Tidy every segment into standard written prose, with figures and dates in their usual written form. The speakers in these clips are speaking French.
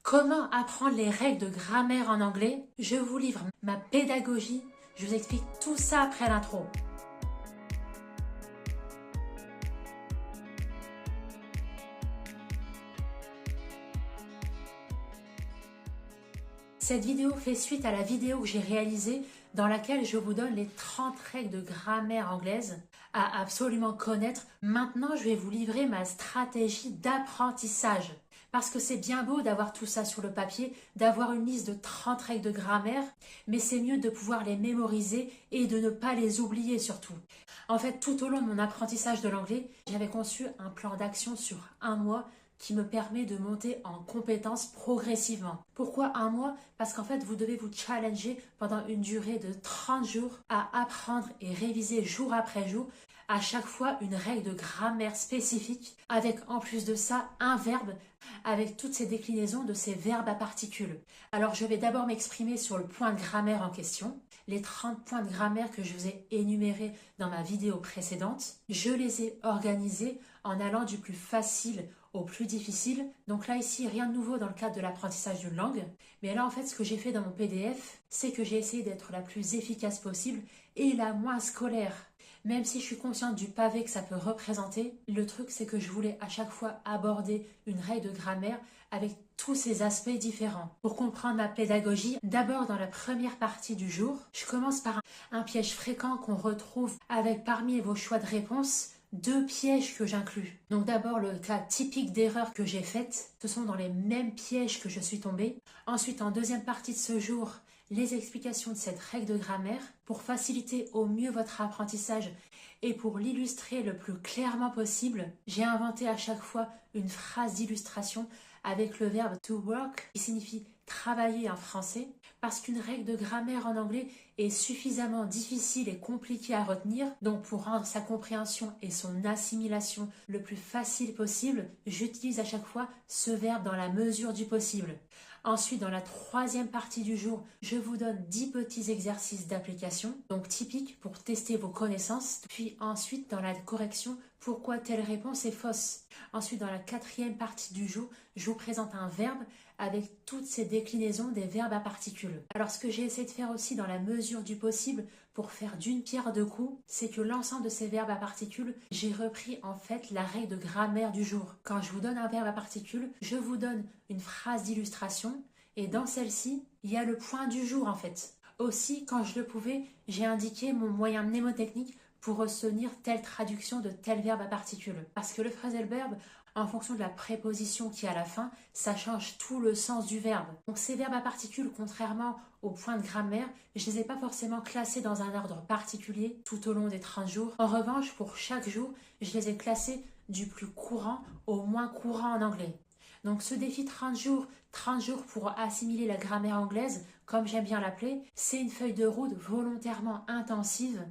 Comment apprendre les règles de grammaire en anglais? Je vous livre ma pédagogie, je vous explique tout ça après l'intro. Cette vidéo fait suite à la vidéo que j'ai réalisée dans laquelle je vous donne les 30 règles de grammaire anglaise à absolument connaître. Maintenant, je vais vous livrer ma stratégie d'apprentissage. Parce que c'est bien beau d'avoir tout ça sur le papier, d'avoir une liste de 30 règles de grammaire, mais c'est mieux de pouvoir les mémoriser et de ne pas les oublier surtout. En fait, tout au long de mon apprentissage de l'anglais, j'avais conçu un plan d'action sur un mois qui me permet de monter en compétences progressivement. Pourquoi un mois? Parce qu'en fait, vous devez vous challenger pendant une durée de 30 jours à apprendre et réviser jour après jour à chaque fois une règle de grammaire spécifique, avec en plus de ça un verbe, avec toutes ces déclinaisons de ces verbes à particules. Alors je vais d'abord m'exprimer sur le point de grammaire en question. Les 30 points de grammaire que je vous ai énumérés dans ma vidéo précédente, je les ai organisés en allant du plus facile au plus difficile. Donc là ici, rien de nouveau dans le cadre de l'apprentissage d'une langue. Mais là en fait, ce que j'ai fait dans mon PDF, c'est que j'ai essayé d'être la plus efficace possible et la moins scolaire. Même si je suis consciente du pavé que ça peut représenter, le truc c'est que je voulais à chaque fois aborder une règle de grammaire avec tous ces aspects différents. Pour comprendre ma pédagogie, d'abord dans la première partie du jour, je commence par un piège fréquent qu'on retrouve avec parmi vos choix de réponse, 2 pièges que j'inclus. Donc d'abord le cas typique d'erreur que j'ai faite, ce sont dans les mêmes pièges que je suis tombée. Ensuite en deuxième partie de ce jour, les explications de cette règle de grammaire pour faciliter au mieux votre apprentissage et pour l'illustrer le plus clairement possible, j'ai inventé à chaque fois une phrase d'illustration avec le verbe to work qui signifie travailler en français parce qu'une règle de grammaire en anglais est suffisamment difficile et compliquée à retenir. Donc pour rendre sa compréhension et son assimilation le plus facile possible, j'utilise à chaque fois ce verbe dans la mesure du possible. Ensuite, dans la troisième partie du jour, je vous donne 10 petits exercices d'application, donc typiques pour tester vos connaissances. Puis ensuite, dans la correction, pourquoi telle réponse est fausse. Ensuite, dans la quatrième partie du jour, je vous présente un verbe avec toutes ces déclinaisons des verbes à particules. Alors, ce que j'ai essayé de faire aussi dans la mesure du possible pour faire d'une pierre deux coups, c'est que l'ensemble de ces verbes à particules, j'ai repris en fait la règle de grammaire du jour. Quand je vous donne un verbe à particules, je vous donne une phrase d'illustration et dans celle-ci, il y a le point du jour en fait. Aussi, quand je le pouvais, j'ai indiqué mon moyen mnémotechnique pour retenir telle traduction de tel verbe à particules. Parce que le phrasal verb, en fonction de la préposition qui est à la fin, ça change tout le sens du verbe. Donc ces verbes à particules, contrairement aux points de grammaire, je ne les ai pas forcément classés dans un ordre particulier tout au long des 30 jours. En revanche, pour chaque jour, je les ai classés du plus courant au moins courant en anglais. Donc ce défi 30 jours pour assimiler la grammaire anglaise, comme j'aime bien l'appeler, c'est une feuille de route volontairement intensive.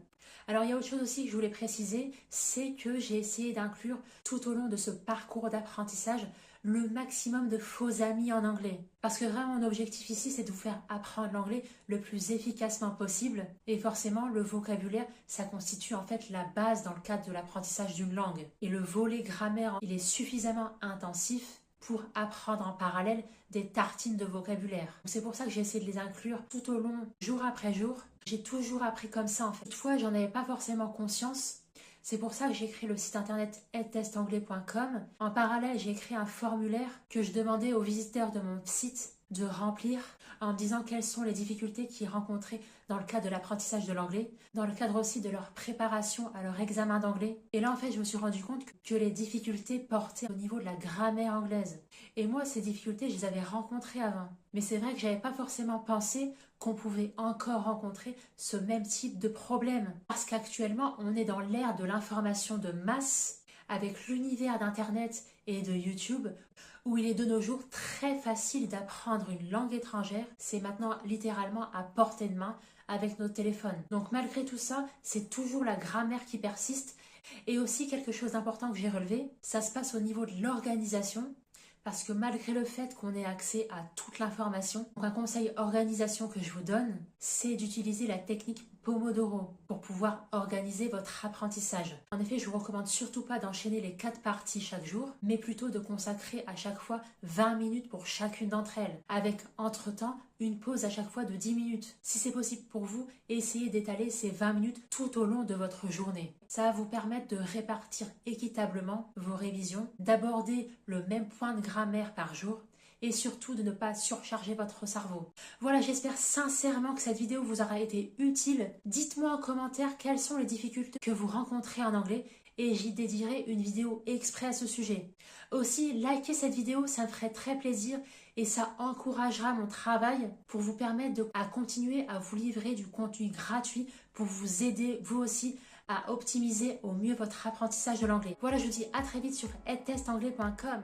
Alors il y a autre chose aussi que je voulais préciser, c'est que j'ai essayé d'inclure tout au long de ce parcours d'apprentissage le maximum de faux amis en anglais. Parce que vraiment mon objectif ici, c'est de vous faire apprendre l'anglais le plus efficacement possible. Et forcément, le vocabulaire, ça constitue en fait la base dans le cadre de l'apprentissage d'une langue. Et le volet grammaire, il est suffisamment intensif pour apprendre en parallèle des tartines de vocabulaire. C'est pour ça que j'ai essayé de les inclure tout au long, jour après jour. J'ai toujours appris comme ça en fait. Toutefois, j'en avais pas forcément conscience. C'est pour ça que j'ai créé le site internet edtestanglais.com. En parallèle, j'ai créé un formulaire que je demandais aux visiteurs de mon site de remplir en me disant quelles sont les difficultés qu'ils rencontraient dans le cadre de l'apprentissage de l'anglais, dans le cadre aussi de leur préparation à leur examen d'anglais. Et là, en fait, je me suis rendu compte que les difficultés portaient au niveau de la grammaire anglaise. Et moi, ces difficultés, je les avais rencontrées avant. Mais c'est vrai que j'avais pas forcément pensé qu'on pouvait encore rencontrer ce même type de problème. Parce qu'actuellement, on est dans l'ère de l'information de masse, avec l'univers d'Internet et de YouTube, où il est de nos jours très facile d'apprendre une langue étrangère. C'est maintenant littéralement à portée de main avec nos téléphones. Donc malgré tout ça, c'est toujours la grammaire qui persiste. Et aussi quelque chose d'important que j'ai relevé, ça se passe au niveau de l'organisation. Parce que malgré le fait qu'on ait accès à toute l'information, un conseil organisation que je vous donne, c'est d'utiliser la technique Pomodoro pour pouvoir organiser votre apprentissage. En effet, je vous recommande surtout pas d'enchaîner les 4 parties chaque jour, mais plutôt de consacrer à chaque fois 20 minutes pour chacune d'entre elles, avec entre-temps une pause à chaque fois de 10 minutes. Si c'est possible pour vous, essayez d'étaler ces 20 minutes tout au long de votre journée. Ça va vous permettre de répartir équitablement vos révisions, d'aborder le même point de grammaire par jour et surtout de ne pas surcharger votre cerveau. Voilà, j'espère sincèrement que cette vidéo vous aura été utile. Dites-moi en commentaire quelles sont les difficultés que vous rencontrez en anglais et j'y dédierai une vidéo exprès à ce sujet. Aussi, likez cette vidéo, ça me ferait très plaisir et ça encouragera mon travail pour vous permettre à continuer à vous livrer du contenu gratuit pour vous aider vous aussi à optimiser au mieux votre apprentissage de l'anglais. Voilà, je vous dis à très vite sur edtestanglais.com.